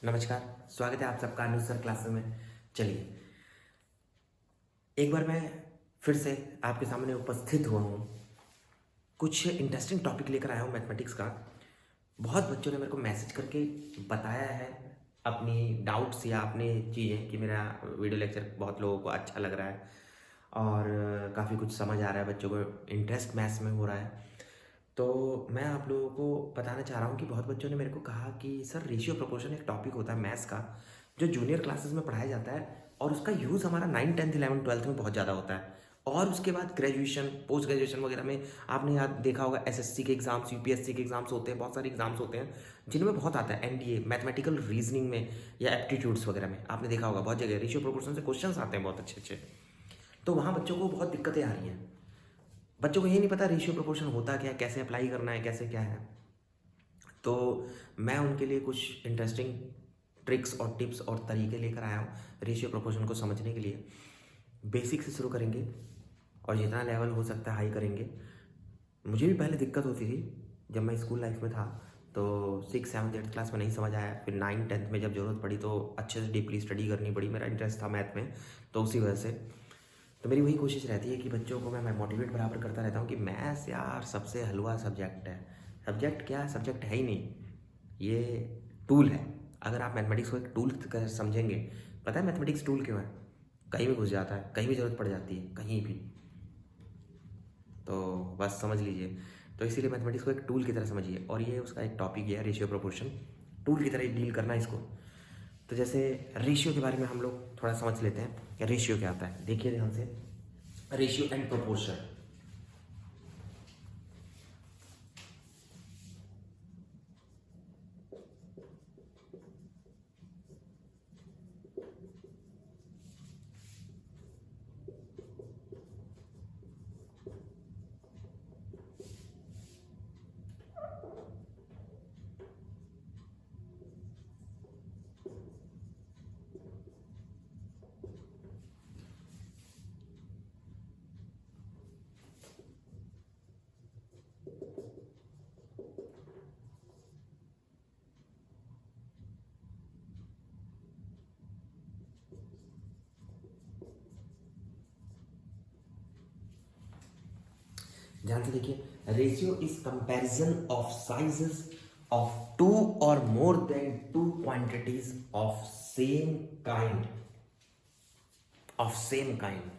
नमस्कार। स्वागत है आप सबका अनुज सर क्लास में। चलिए, एक बार मैं फिर से आपके सामने उपस्थित हुआ हूँ। कुछ इंटरेस्टिंग टॉपिक लेकर आया हूँ मैथमेटिक्स का। बहुत बच्चों ने मेरे को मैसेज करके बताया है अपनी डाउट्स या अपनी चीज़ें कि मेरा वीडियो लेक्चर बहुत लोगों को अच्छा लग रहा है और काफ़ी कुछ समझ आ रहा है, बच्चों को इंटरेस्ट मैथ्स में हो रहा है। तो मैं आप लोगों को बताना चाह रहा हूँ कि बहुत बच्चों ने मेरे को कहा कि सर रेशियो प्रोपोर्शन एक टॉपिक होता है मैथ्स का जो जूनियर क्लासेस में पढ़ाया जाता है और उसका यूज़ हमारा 9, 10, 11, 12 में बहुत ज़्यादा होता है और उसके बाद ग्रेजुएशन, पोस्ट ग्रेजुएशन वगैरह में आपने याद देखा होगा एसएससी के एग्जाम्स, यूपीएससी के एग्जाम्स होते हैं, बहुत सारे एग्जाम्स होते हैं जिनमें बहुत आता है। एनडीए, मैथमेटिकल रीजनिंग में या एप्टीट्यूड्स वगैरह में आपने देखा होगा बहुत जगह रेशियो प्रोपोर्शन से क्वेश्चंस आते हैं बहुत अच्छे अच्छे। तो वहाँ बच्चों को बहुत दिक्कतें आ रही हैं। बच्चों को ये नहीं पता रेशियो प्रोपोर्शन होता क्या है, कैसे अप्लाई करना है, कैसे क्या है। तो मैं उनके लिए कुछ इंटरेस्टिंग ट्रिक्स और टिप्स और तरीके लेकर आया हूँ रेशियो प्रोपोर्शन को समझने के लिए। बेसिक से शुरू करेंगे और जितना लेवल हो सकता है हाई करेंगे। मुझे भी पहले दिक्कत होती थी जब मैं स्कूल लाइफ में था, तो 6, 7, 8 क्लास में नहीं समझ आया। फिर 9, 10 में जब ज़रूरत पड़ी तो अच्छे से डीपली स्टडी करनी पड़ी। मेरा इंटरेस्ट था मैथ में, तो उसी वजह से तो मेरी वही कोशिश रहती है कि बच्चों को मैं मोटिवेट बराबर करता रहता हूँ कि मैथ्स यार सबसे हलवा सब्जेक्ट है। सब्जेक्ट क्या, सब्जेक्ट है ही नहीं, ये टूल है। अगर आप मैथमेटिक्स को एक टूल समझेंगे, पता है मैथमेटिक्स टूल क्यों है? कहीं भी घुस जाता है, कहीं भी ज़रूरत पड़ जाती है, कहीं भी। तो बस समझ लीजिए। तो इसीलिए मैथमेटिक्स को एक टूल की तरह समझिए और ये उसका एक टॉपिक है रेशियो प्रोपोर्शन। टूल की तरह ही डील करना इसको। तो जैसे रेशियो के बारे में हम लोग थोड़ा समझ लेते हैं कि रेशियो क्या होता है। देखिए ध्यान से, रेशियो एंड प्रोपोर्शन। ध्यान से देखिए, ratio is comparison of sizes of two or more than two quantities of same kind, of same kind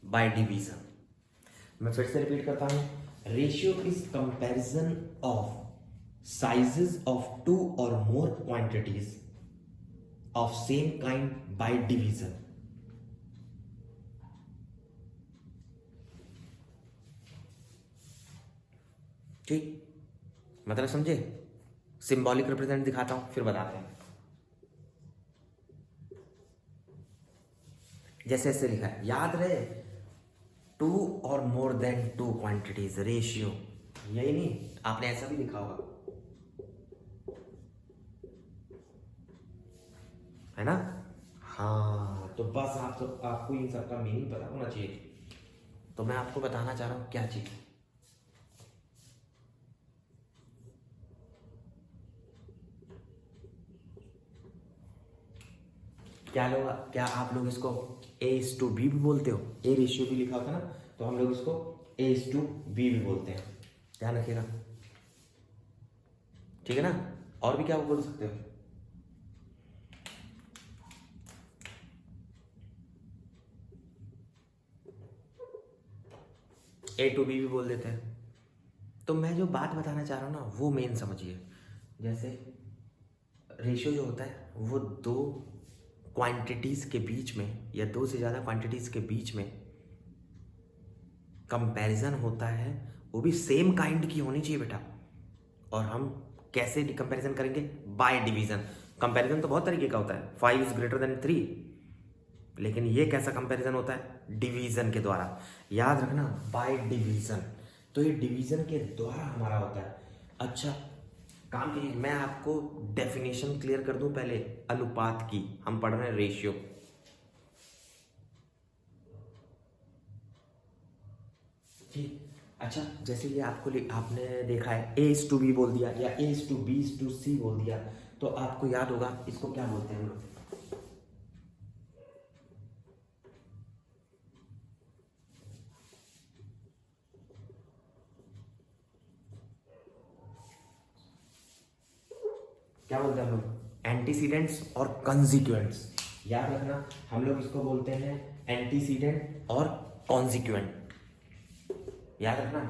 by division. मैं फिर से रिपीट करता हूं, ratio is comparison of sizes of two or more quantities of same kind by division. ठीक, मतलब समझे? Symbolic represent दिखाता हूं फिर बताते हैं। जैसे ऐसे लिखा है, याद रहे, to or more than two quantities ratio, यही नहीं आपने ऐसा भी लिखा होगा, है ना? हाँ, तो बस आपको इन सबका मीनिंग पता होना चाहिए। तो मैं आपको बताना चाह रहा हूं क्या चीज। क्या आप लोग इसको A:B भी बोलते हो? ए रेशियो भी लिखा होता है ना, तो हम लोग इसको A:B भी बोलते हैं। ध्यान रखिएगा, ठीक है ना? और भी क्या बोल सकते हो? A:B भी बोल देते हैं। तो मैं जो बात बताना चाह रहा हूँ ना, वो मेन समझिए। जैसे रेशियो जो होता है वो दो क्वांटिटीज के बीच में या दो से ज़्यादा क्वांटिटीज के बीच में कंपैरिजन होता है, वो भी सेम काइंड की होनी चाहिए बेटा। और हम कैसे कंपैरिजन करेंगे? By division. कंपैरिजन तो बहुत तरीके का होता है, 5 इज ग्रेटर देन 3, लेकिन ये कैसा कंपैरिजन होता है? डिवीजन के द्वारा। याद रखना, बाय डिवीजन। तो ये डिवीजन के द्वारा हमारा होता है। अच्छा, काम कीजिए, मैं आपको डेफिनेशन क्लियर कर दूं पहले अनुपात की। हम पढ़ रहे हैं रेशियो। ठीक, अच्छा, जैसे ये आपने देखा है ए इज टू बी बोल दिया या A is to B is to C बोल दिया, तो आपको याद होगा इसको क्या बोलते हैं हम लोग? क्या बोलते हैं हम लोग? एंटीसीडेंट्स और कंसिक्वेंट्स। याद रखना, हम लोग इसको बोलते हैं एंटीसीडेंट और कॉन्सिक्वेंट। याद रखना,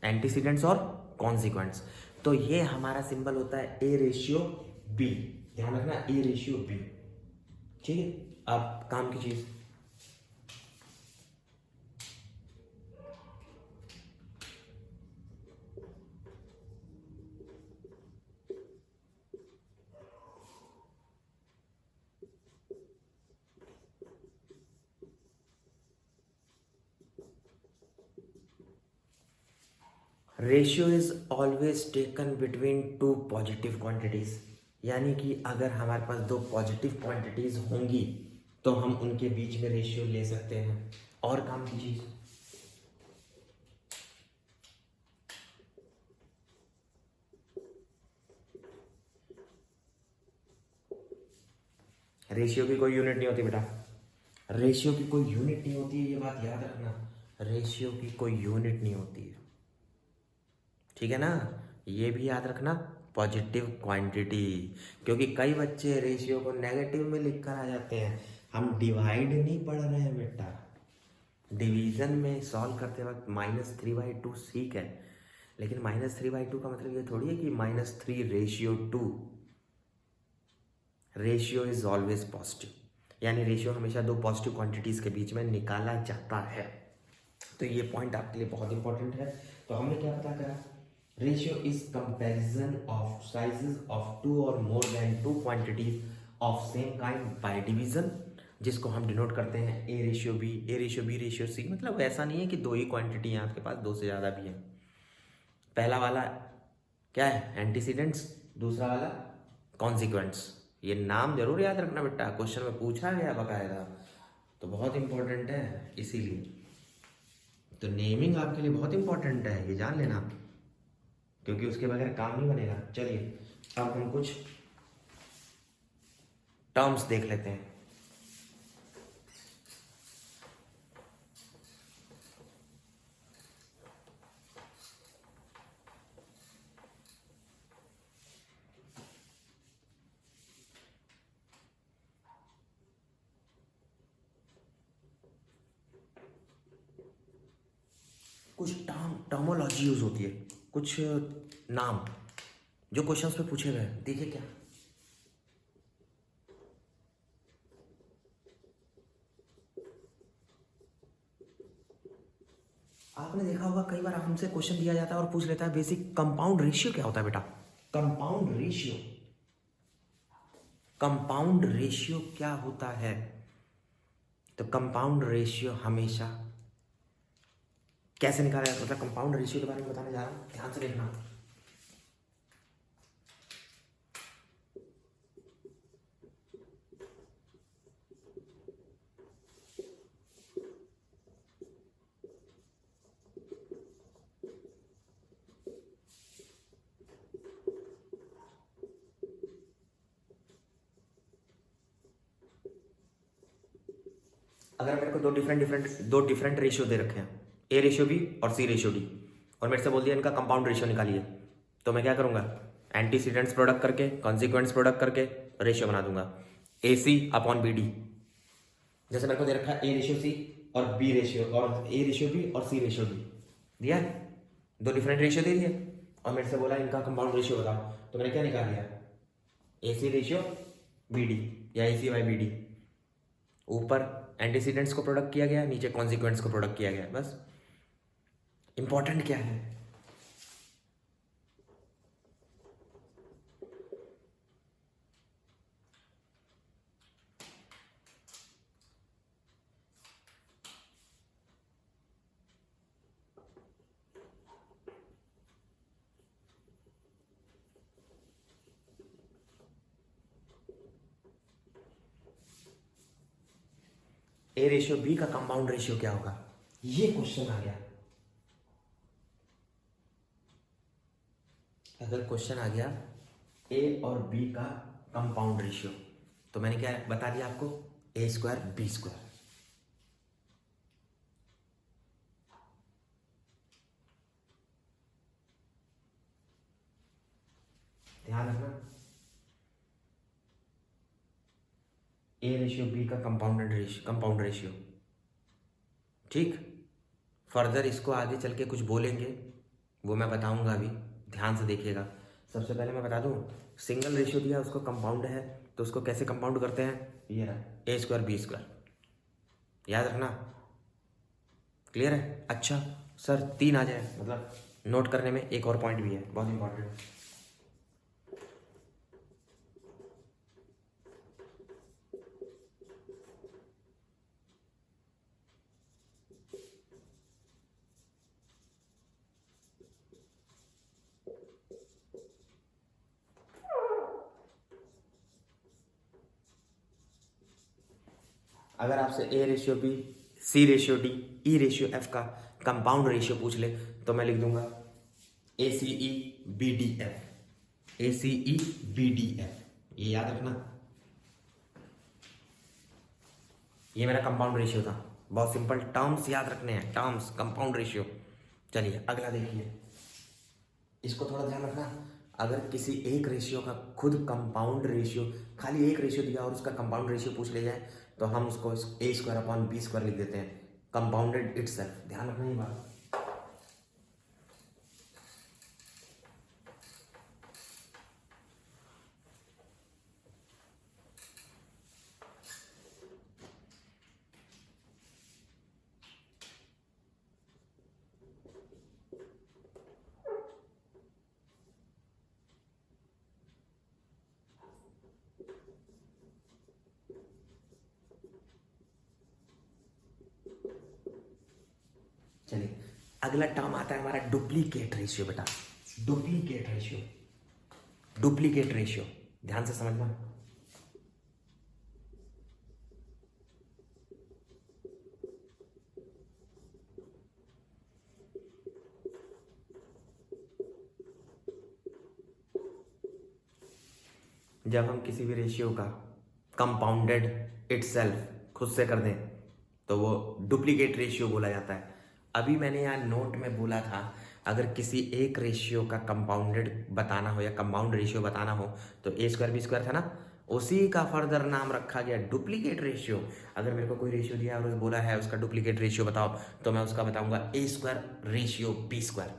एंटीसीडेंट्स और कॉन्सिक्वेंट्स। तो ये हमारा सिंबल होता है ए रेशियो बी। ध्यान रखना, ए रेशियो बी। ठीक है, अब काम की चीज। Ratio is always taken between two positive quantities. यानी कि अगर हमारे पास दो पॉजिटिव क्वांटिटीज होंगी तो हम उनके बीच में रेशियो ले सकते हैं। और काम की चीज, रेशियो की कोई यूनिट नहीं होती बेटा। रेशियो की कोई यूनिट नहीं होती है, ये बात याद रखना। रेशियो की कोई यूनिट नहीं होती है, ठीक है ना? ये भी याद रखना, पॉजिटिव क्वांटिटी। क्योंकि कई बच्चे रेशियो को नेगेटिव में लिख कर आ जाते हैं। हम डिवाइड नहीं पढ़ रहे हैं बेटा। डिवीजन में सॉल्व करते वक्त -3/2 सीख है, लेकिन -3/2 का मतलब ये थोड़ी है कि -3/2। रेशियो इज ऑलवेज पॉजिटिव, यानी रेशियो हमेशा दो पॉजिटिव क्वांटिटीज के बीच में निकाला जाता है। तो ये पॉइंट आपके लिए बहुत इंपॉर्टेंट है। तो हमने क्या पता करा? Ratio is comparison of sizes of two or more than two quantities of same kind by division, जिसको हम डिनोट करते हैं A ratio B, A ratio B ratio C. मतलब ऐसा नहीं है कि दो ही क्वांटिटी हैं आपके पास, दो से ज़्यादा भी हैं। पहला वाला क्या है? एंटीसीडेंट्स। दूसरा वाला कॉन्सिक्वेंट्स। ये नाम जरूर याद रखना बेटा, क्वेश्चन में पूछा गया बकायदा, तो बहुत इंपॉर्टेंट है इसीलिए। तो नेमिंग आपके लिए बहुत इंपॉर्टेंट है, ये जान लेना, क्योंकि उसके बगैर काम नहीं बनेगा। चलिए अब हम कुछ टर्म्स देख लेते हैं। कुछ टर्मोलॉजी यूज होती है, कुछ नाम जो क्वेश्चंस पे पूछे गए हैं। देखिए क्या, आपने देखा होगा कई बार हमसे क्वेश्चन दिया जाता है और पूछ लेता है बेसिक कंपाउंड रेशियो क्या होता है बेटा? कंपाउंड रेशियो, कंपाउंड रेशियो क्या होता है? तो कंपाउंड रेशियो हमेशा कैसे निकाला जाता है, मतलब कंपाउंड रेशियो के बारे में बताने जा रहा हूं, ध्यान से देखना। अगर मेरे को दो डिफरेंट रेशियो दे रखे हैं, ए रेशियो बी और सी रेशियो डी, और मेरे से बोल दिया इनका कंपाउंड रेशियो निकालिए, तो मैं क्या करूंगा? एंटीसीडेंट्स प्रोडक्ट करके कॉन्सिक्वेंट्स प्रोडक्ट करके रेशियो बना दूंगा, A C upon B D. जैसे मेरे को दे रखा है ए रेशियो सी और बी रेशियो, और ए रेशियो बी और सी रेशियो डी दिया है, दो डिफरेंट रेशियो दे दिए, और मेरे से बोला इनका कंपाउंड रेशियो बताओ, तो मैंने क्या निकाल लिया? ए सी रेशियो बी डी या ए सी बाई बी डी। ऊपर एंटीसीडेंट्स को प्रोडक्ट किया गया, नीचे कॉन्सिक्वेंट्स को प्रोडक्ट किया गया, बस। इंपॉर्टेंट क्या है? ए रेशियो बी का कंपाउंड रेशियो क्या होगा? ये क्वेश्चन आ गया, अगर क्वेश्चन आ गया ए और बी का कंपाउंड रेशियो, तो मैंने क्या बता दिया आपको, ए स्क्वायर बी स्क्वायर। ध्यान रखना, ए रेशियो बी का कंपाउंड रेशियो। ठीक, फर्दर इसको आगे चल के कुछ बोलेंगे, वो मैं बताऊंगा अभी, ध्यान से देखिएगा। सबसे पहले मैं बता दूं, सिंगल रेशियो दिया उसको कंपाउंड है, तो उसको कैसे कंपाउंड करते हैं, ये रहा ए स्क्वायर बी स्क्वायर, याद रखना। क्लियर है? अच्छा सर 3 आ जाए, मतलब नोट करने में एक और पॉइंट भी है बहुत इंपॉर्टेंट। अगर आपसे A ratio B, C ratio D, E ratio F का कंपाउंड रेशियो पूछ ले, तो मैं लिख दूंगा A C E B D F, A C E B D F, ये याद रखना। ये मेरा कंपाउंड रेशियो था, बहुत सिंपल टर्म्स याद रखने हैं, टर्म्स कंपाउंड रेशियो। चलिए अगला देखिए, इसको थोड़ा ध्यान रखना। अगर किसी एक रेशियो का खुद कंपाउंड रेशियो, खाली एक रेशियो दिया और उसका कंपाउंड रेशियो पूछ ले जाए, तो हम उसको ए स्क्वायर अपॉन बी स्क्वायर लिख देते हैं, कंपाउंडेड इटसेल्फ। ध्यान रखना ये बात। चलिए अगला टर्म आता है हमारा डुप्लीकेट रेशियो। बेटा डुप्लीकेट रेशियो, डुप्लीकेट रेशियो ध्यान से समझना। जब हम किसी भी रेशियो का कंपाउंडेड इटसेल्फ खुद से कर दें, तो वो डुप्लीकेट रेशियो बोला जाता है। अभी मैंने यहाँ नोट में बोला था, अगर किसी एक रेशियो का कंपाउंडेड बताना हो या कंपाउंड रेशियो बताना हो, तो ए स्क्वायर बी स्क्वायर था ना, उसी का फर्दर नाम रखा गया डुप्लीकेट रेशियो। अगर मेरे को कोई रेशियो दिया और बोला है उसका डुप्लीकेट रेशियो बताओ, तो मैं उसका बताऊंगा ए स्क्वायर रेशियो बी स्क्वायर,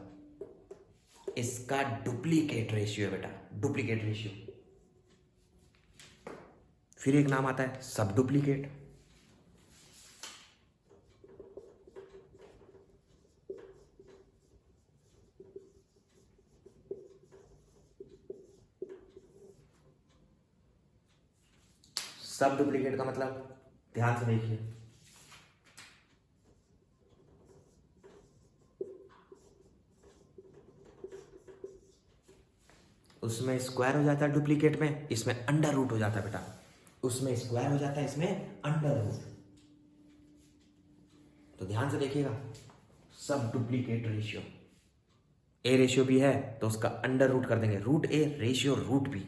इसका डुप्लीकेट रेशियो है बेटा, डुप्लीकेट रेशियो। फिर एक नाम आता है सब डुप्लीकेट। सब डुप्लीकेट का मतलब ध्यान से देखिए, उसमें स्क्वायर हो जाता है डुप्लीकेट में, इसमें अंडर रूट हो जाता है बेटा, उसमें स्क्वायर हो जाता है, इसमें अंडर रूट। तो ध्यान से देखिएगा, सब डुप्लीकेट रेशियो, ए रेशियो भी है तो उसका अंडर रूट कर देंगे, root A ratio root B.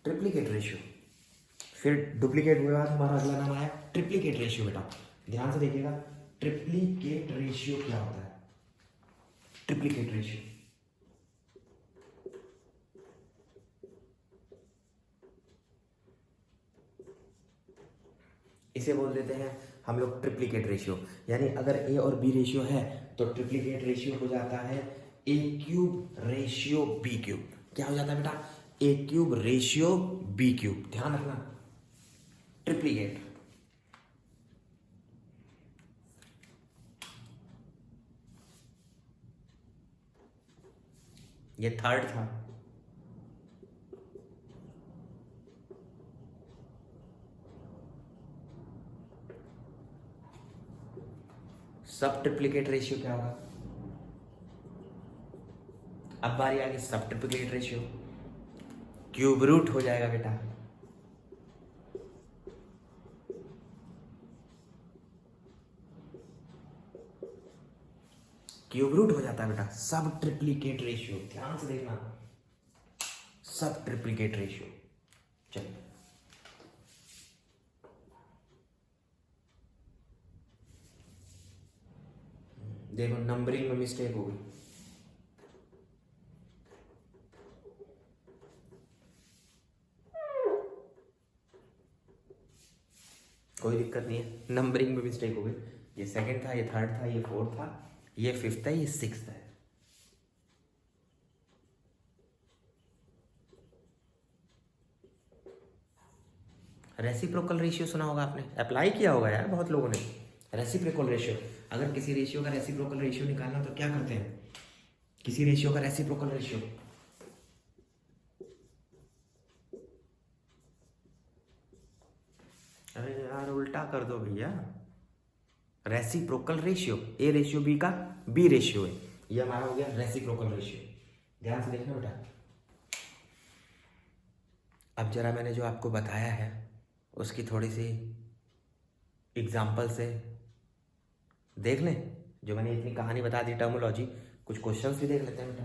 Triplicate ratio, फिर डुप्लीकेट हुए बाद हमारा अगला नाम आया ट्रिप्लीकेट रेशियो। बेटा ध्यान से देखिएगा, ट्रिप्लीकेट रेशियो क्या होता है, ट्रिप्लीकेट रेशियो इसे बोल देते हैं हम लोग ट्रिप्लीकेट रेशियो। यानी अगर ए और बी रेशियो है, तो ट्रिप्लीकेट रेशियो हो जाता है ए क्यूब रेशियो बी क्यूब। क्या हो जाता है बेटा, ए क्यूब रेशियो बी क्यूब। ध्यान रखना, ट्रिप्लीकेट। ये थर्ड था। सब ट्रिप्लीकेट रेशियो क्या होगा, अब बारी आ गई सब ट्रिप्लीकेट रेशियो। क्यूब रूट हो जाएगा बेटा। क्यूब रूट हो जाता है बेटा। सब ट्रिप्लीकेट रेशियो, ध्यान से देखना, सब ट्रिप्लीकेट रेशियो। चलिए देखो, नंबरिंग में मिस्टेक हो गई। कोई दिक्कत नहीं है, नंबरिंग में मिस्टेक हो गई। ये सेकंड था, ये थर्ड था, ये फोर्थ था, ये फिफ्थ है, ये सिक्स्थ है। रेसिप्रोकल रेशियो सुना होगा आपने, अप्लाई किया होगा यार बहुत लोगों ने। रेसिप्रोकल रेशियो, अगर किसी रेशियो का रेसिप्रोकल रेशियो निकालना तो क्या करते हैं? किसी रेशियो का रेसिप्रोकल रेशियो, अरे यार उल्टा कर दो भैया। Reciprocal ratio, A ratio B का बी रेशियो है, ये हमारा हो गया रेसिप्रोकल रेशियो। ध्यान से देखना बेटा। अब जरा मैंने जो आपको बताया है उसकी थोड़ी सी एग्जाम्पल से देख लें। जो मैंने इतनी कहानी बता दी, टर्मोलॉजी, कुछ क्वेश्चंस भी देख लेते हैं बेटा।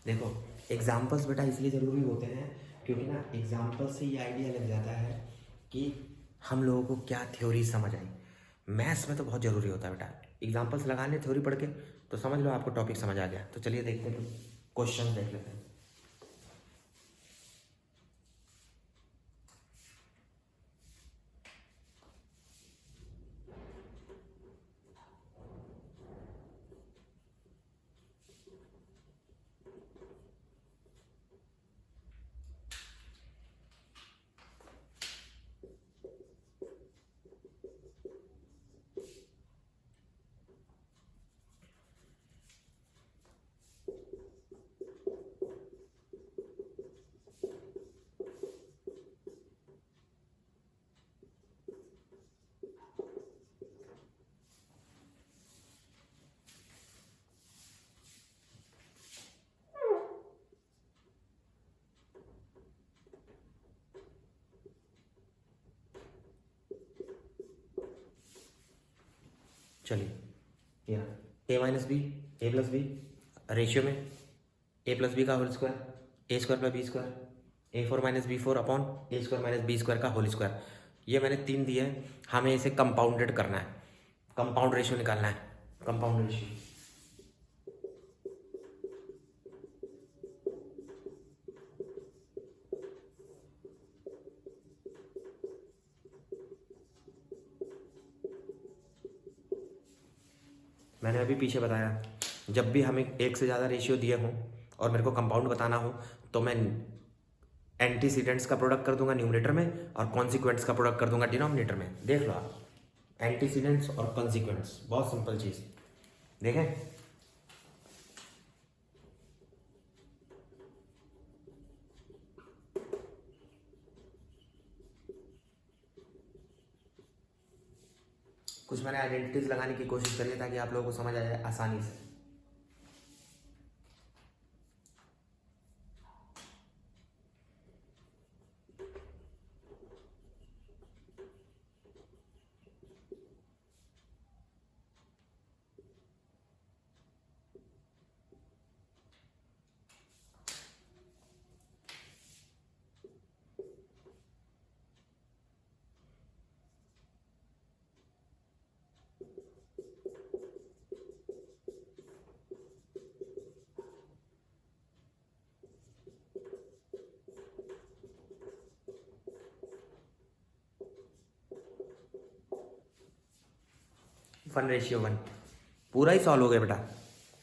देखो, एग्जाम्पल्स बेटा इसलिए ज़रूरी होते हैं क्योंकि ना एग्जाम्पल से ये आइडिया लग जाता है कि हम लोगों को क्या थ्योरी समझ आई। मैथ्स में तो बहुत ज़रूरी होता है बेटा, एग्जाम्पल्स लगाने थ्योरी पढ़ के तो समझ लो आपको टॉपिक समझ आ गया। तो चलिए देखते हैं, क्वेश्चन देख लेते हैं। चलिए यहाँ A minus B, A plus B, ratio में ए प्लस बी का whole square, A square plus B square, A four minus B four upon A square minus B square का होल स्क्वायर। ये मैंने 3 दिए हैं, हमें इसे कंपाउंडेड करना है, कंपाउंड रेशियो निकालना है, कंपाउंड रेशियो। मैंने अभी पीछे बताया, जब भी हमें एक से ज़्यादा रेशियो दिए हों और मेरे को कंपाउंड बताना हो तो मैं एंटीसीडेंट्स का प्रोडक्ट कर दूंगा न्यूमरेटर में और कॉन्सिक्वेंट्स का प्रोडक्ट कर दूंगा डिनोमिनेटर में। देख लो आप, एंटीसीडेंट्स और कॉन्सिक्वेंट्स, बहुत सिंपल चीज़। देखें, कुछ मैंने आइडेंटिटीज लगाने की कोशिश करी है ताकि आप लोगों को समझ आ जाए आसानी से। वन रेशियो वन, पूरा ही सॉल्व हो गया बेटा।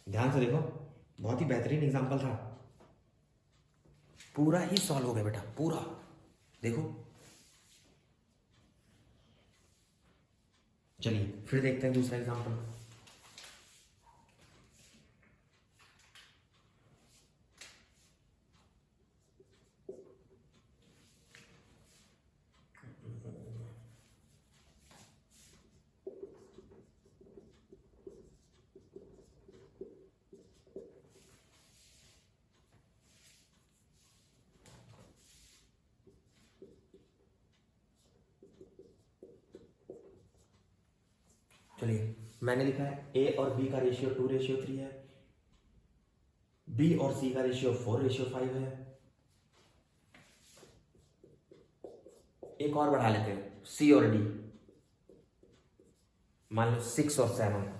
ध्यान से देखो, बहुत ही बेहतरीन एग्जाम्पल था, पूरा ही सॉल्व हो गया बेटा, पूरा। देखो, चलिए फिर देखते हैं दूसरा एग्जाम्पल। चलिए, मैंने लिखा है ए और बी का रेशियो 2:3 है, बी और सी का रेशियो 4:5 है। एक और बढ़ा लेते हैं, सी और डी, मान लो 6 और 7,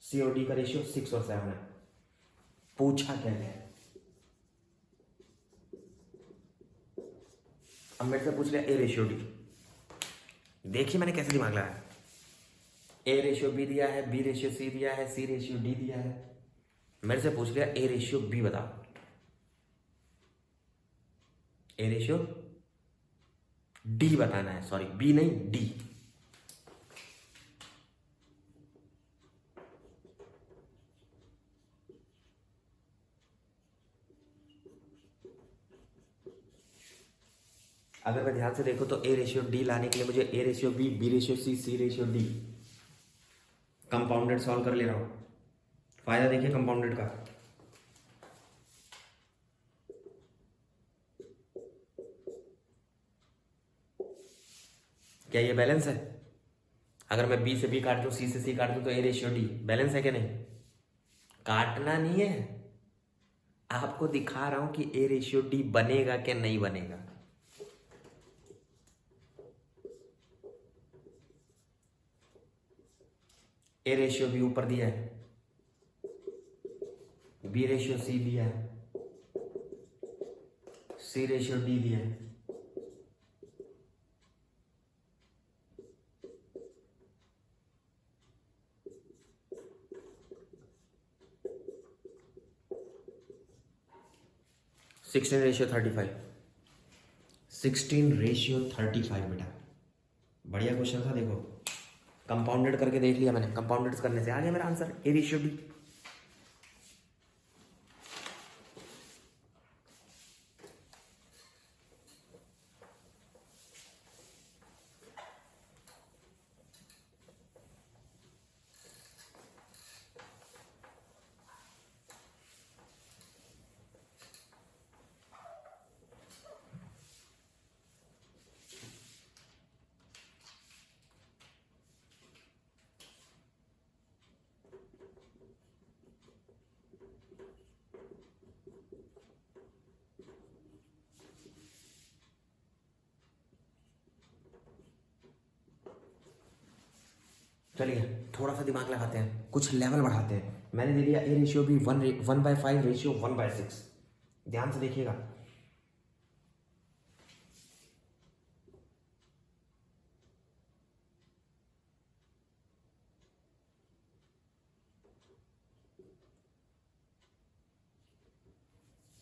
सी और डी का रेशियो 6 और 7 है। पूछा क्या गया है, अब मेरे से पूछ लिया ए रेशियो डी। देखिए मैंने कैसे दिमाग लगाया, ए रेशियो बी दिया है, बी रेशियो सी दिया है, सी रेशियो डी दिया है, मेरे से पूछ लिया ए रेशियो बी बताओ। ए रेशियो डी बताना है, सॉरी बी नहीं डी। अगर मैं ध्यान से देखो तो ए रेशियो डी लाने के लिए मुझे A ratio B, B ratio C, C ratio D compounded solve कर ले रहा हूं। फायदा देखिए कंपाउंडेड का, क्या ये बैलेंस है? अगर मैं बी से बी काट दूं, सी से सी काट दूं तो ए रेशियो डी बैलेंस है क्या? नहीं, काटना नहीं है, आपको दिखा रहा हूं कि ए रेशियो डी बनेगा क्या नहीं बनेगा। ए रेशियो बी ऊपर दिया है, बी रेशियो सी दिया है, सी रेशियो डी दिया है। सिक्सटीन रेशियो 35 बेटा, बढ़िया क्वेश्चन था। देखो कंपाउंडेड करके देख लिया मैंने, कंपाउंडेड करने से आ गया मेरा आंसर ए रेशियो डी। चलिए थोड़ा सा दिमाग लगाते हैं, कुछ लेवल बढ़ाते हैं। मैंने दे दिया ए रेशियो बी 1/5 रेशियो 1/6। ध्यान से देखिएगा,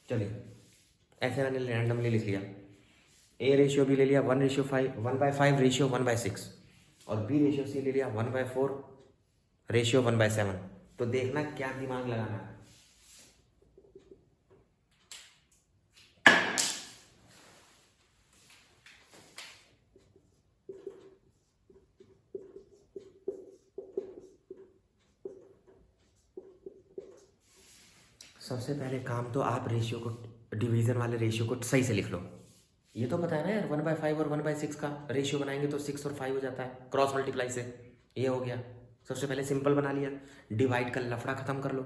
चलिए ऐसे मैंने रैंडमली लिख लिया। ए रेशियो बी ले लिया 1/5 रेशियो 1/6, और बी रेशियो सी ले लिया 1/4 रेशियो 1/7। तो देखना क्या दिमाग लगाना है। सबसे पहले काम तो आप रेशियो को, डिवीजन वाले रेशियो को सही से लिख लो। ये तो पता है ना यार, 1/5 और 1/6 का रेशियो बनाएंगे तो 6 और 5 हो जाता है क्रॉस मल्टीप्लाई से। ये हो गया, सबसे पहले सिंपल बना लिया, डिवाइड का लफड़ा खत्म कर लो।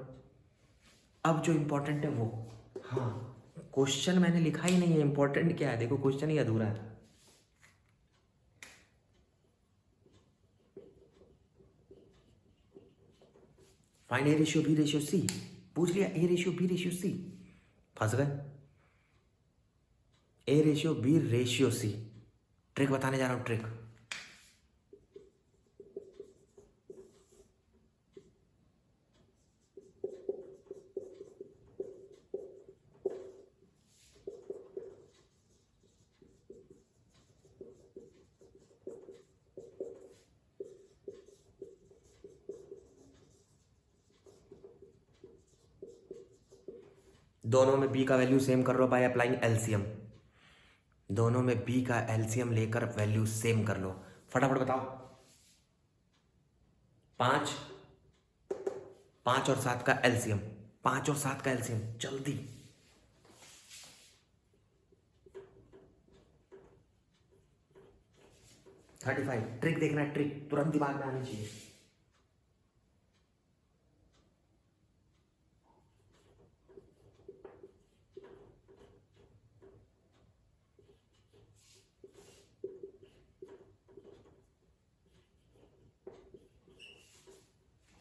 अब जो इम्पोर्टेंट है वो, हाँ क्वेश्चन मैंने लिखा ही नहीं है, इम्पोर्टेंट क्या है देखो, क्वेश्चन ही अधूरा है। Find A ratio B ratio C, पूछ लिया A ratio B ratio C, फंस गए। A ratio B ratio C, trick बताने जा रहा हूं, ट्रिक। दोनों में बी का वैल्यू सेम कर लो बाय अप्लाइंग एलसीएम। दोनों में बी का एलसीएम लेकर वैल्यू सेम कर लो, फटाफट बताओ। 5 और 7 का एलसीएम, 5 और 7 का एलसीएम, जल्दी। $35। ट्रिक देखना है, ट्रिक तुरंत दिमाग में आनी चाहिए।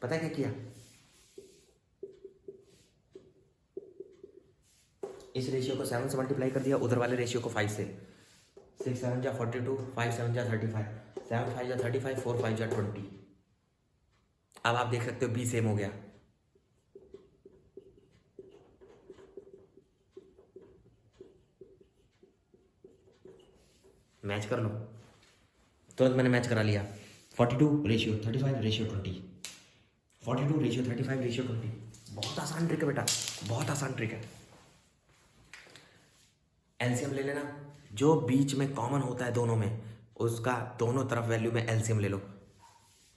पता है क्या किया? इस रेशियो को 7 से मल्टीप्लाई कर दिया, उधर वाले रेशियो को 5 से। 6 7 जा 42, 5 7 जा 35, 7 5 जा 35, 4 5 जा 20। अब आप देख सकते हो बी सेम हो गया। मैच कर लो, तुरंत मैंने मैच करा लिया। 42 रेशियो 35 रेशियो 20, 42 रेशियो 35 रेशियो 20। बहुत आसान ट्रिक है बेटा, बहुत आसान ट्रिक है। एलसीएम ले लेना, जो बीच में कॉमन होता है दोनों में, उसका दोनों तरफ वैल्यू में एलसीएम ले लो।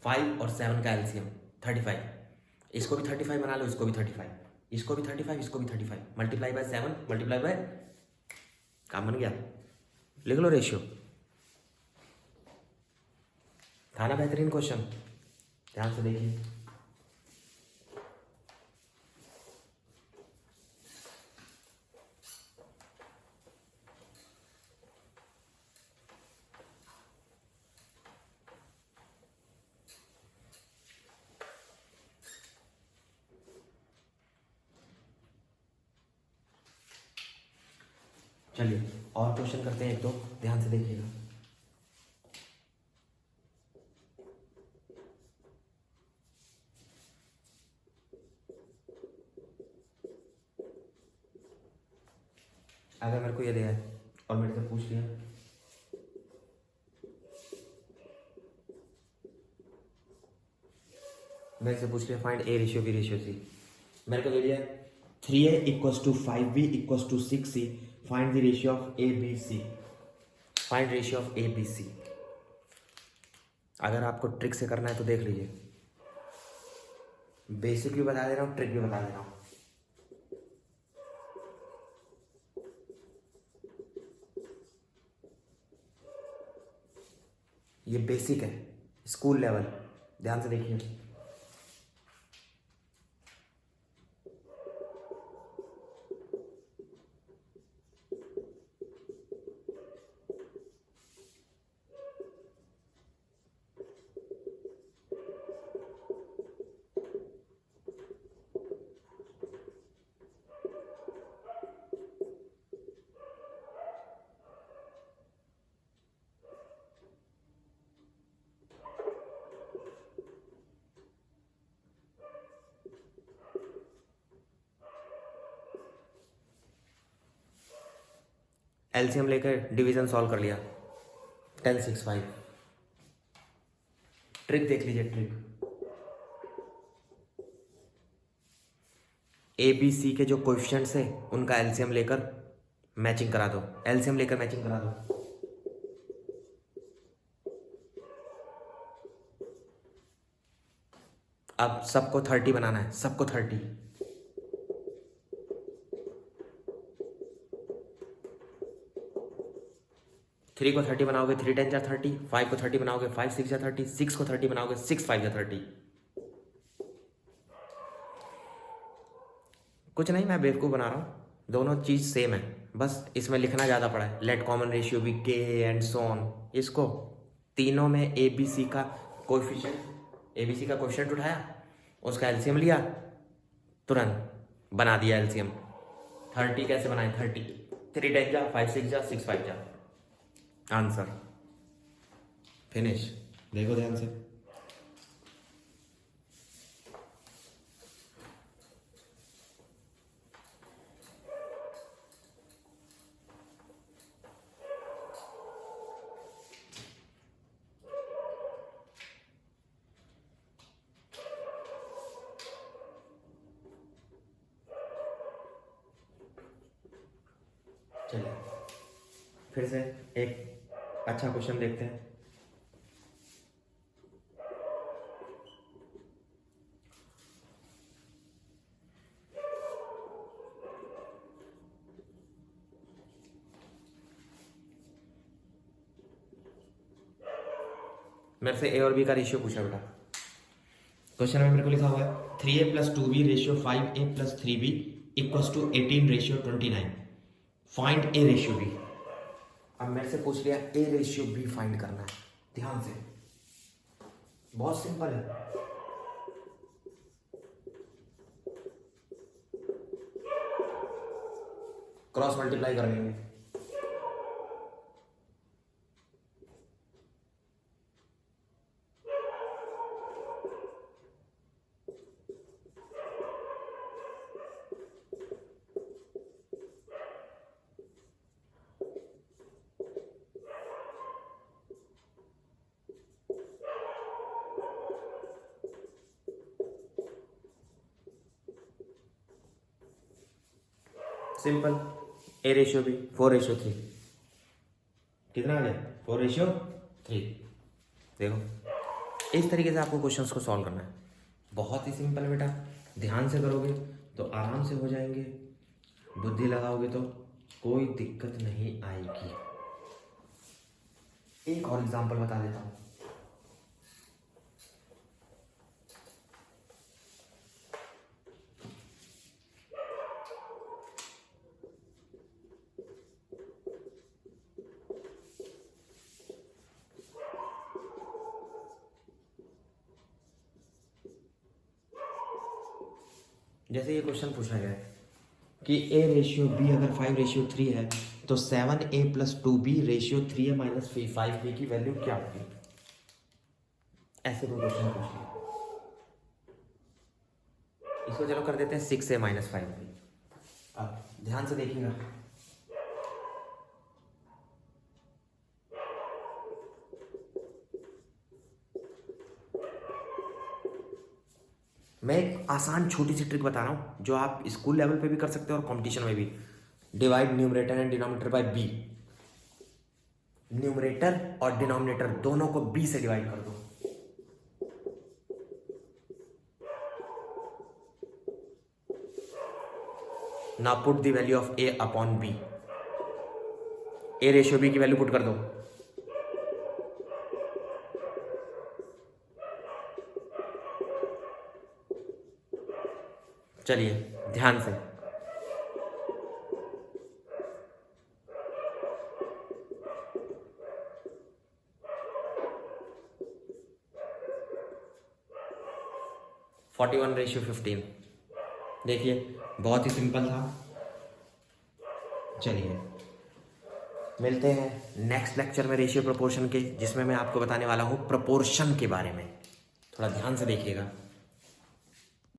5 और 7 का एलसीएम 35, इसको भी 35 बना लो, इसको भी 35, इसको भी 35, इसको भी 35, मल्टीप्लाई बाय 7 मल्टीप्लाई बाय, काम बन गया। लिख लो रेशियो। था ना बेहतरीन क्वेश्चन? ध्यान से देखिए। चलिए और क्वेश्चन करते हैं एक दो, ध्यान से देखिएगा। अगर मेरे को ये दिया है और मेरे से पूछ लिया, मेरे से पूछ लिया find A ratio B ratio C, मेरे को दे दिया 3a equals to 5b equals to 6c, find the ratio of A B C, find ratio of A B C. अगर आपको ट्रिक से करना है तो देख लीजिए, बेसिक भी बता दे रहा हूँ, ट्रिक भी बता दे रहा हूँ। ये बेसिक है, स्कूल लेवल, ध्यान से देखिए। एलसीएम लेकर डिवीजन सॉल्व कर लिया, 10 6 5। ट्रिक देख लीजिए, ट्रिक। ए बी सी के जो कोएफिशिएंट्स है उनका एलसीएम लेकर मैचिंग करा दो, एलसीएम लेकर मैचिंग करा दो। अब सबको 30 बनाना है, सबको 30। थ्री को 30 बनाओगे, 3 10 जा 30, 5 को 30 बनाओगे, 5 6 जा 30, 6 को 30 बनाओगे, 6 5 जा 30। कुछ नहीं, मैं बेवकूफ़ बना रहा हूँ, दोनों चीज़ सेम है, बस इसमें लिखना ज़्यादा पड़ा है। लेट कॉमन रेशियो बी के एंड सो ऑन। इसको तीनों में ए बी सी का कोएफिशिएंट उठाया, उसका एलसीएम लिया, तुरंत बना दिया एलसीएम। 30 कैसे बनाए? 30 3 10 जा 5 6 जा 6 5 जा, आंसर फिनिश। देखो ध्यान से, चलिए फिर से एक अच्छा क्वेश्चन देखते हैं। मेरे से ए और बी का रेशियो पूछा बेटा। क्वेश्चन में मेरे को लिखा हुआ है 3a plus 2b ratio 5a plus 3b equals to 18 ratio 29, find A ratio B. अब मेरे से पूछ लिया ए रेशियो बी फाइंड करना है, ध्यान से, बहुत सिंपल है। क्रॉस मल्टीप्लाई कर लेंगे। सिंपल, ए रेशियो बी 4:3, कितना आ गया 4:3। देखो इस तरीके से आपको क्वेश्चंस को सॉल्व करना है, बहुत ही सिंपल बेटा। ध्यान से करोगे तो आराम से हो जाएंगे, बुद्धि लगाओगे तो कोई दिक्कत नहीं आएगी। एक और एग्जांपल बता देता हूँ। जैसे ये क्वेश्चन पूछा गया है कि ए रेशियो बी अगर 5:3 है तो 7a + 2b ratio 3a - 5b की वैल्यू क्या होगी। ऐसे कोई क्वेश्चन पूछ लिया, इसको चलो कर देते हैं 6a - 5b। अब ध्यान से देखिएगा, मैं एक आसान छोटी सी ट्रिक बता रहा हूँ जो आप स्कूल लेवल पे भी कर सकते हो और कंपटीशन में भी। Divide numerator and denominator by B. Numerator और डिनोमिनेटर दोनों को बी से डिवाइड कर दो। Now put the value of A upon B. A ratio B की वैल्यू पुट कर दो। चलिए ध्यान से, फोर्टी 41:15। देखिए बहुत ही सिंपल था। चलिए मिलते हैं नेक्स्ट लेक्चर में रेशियो प्रोपोर्शन के, जिसमें मैं आपको बताने वाला हूँ प्रोपोर्शन के बारे में। थोड़ा ध्यान से देखिएगा।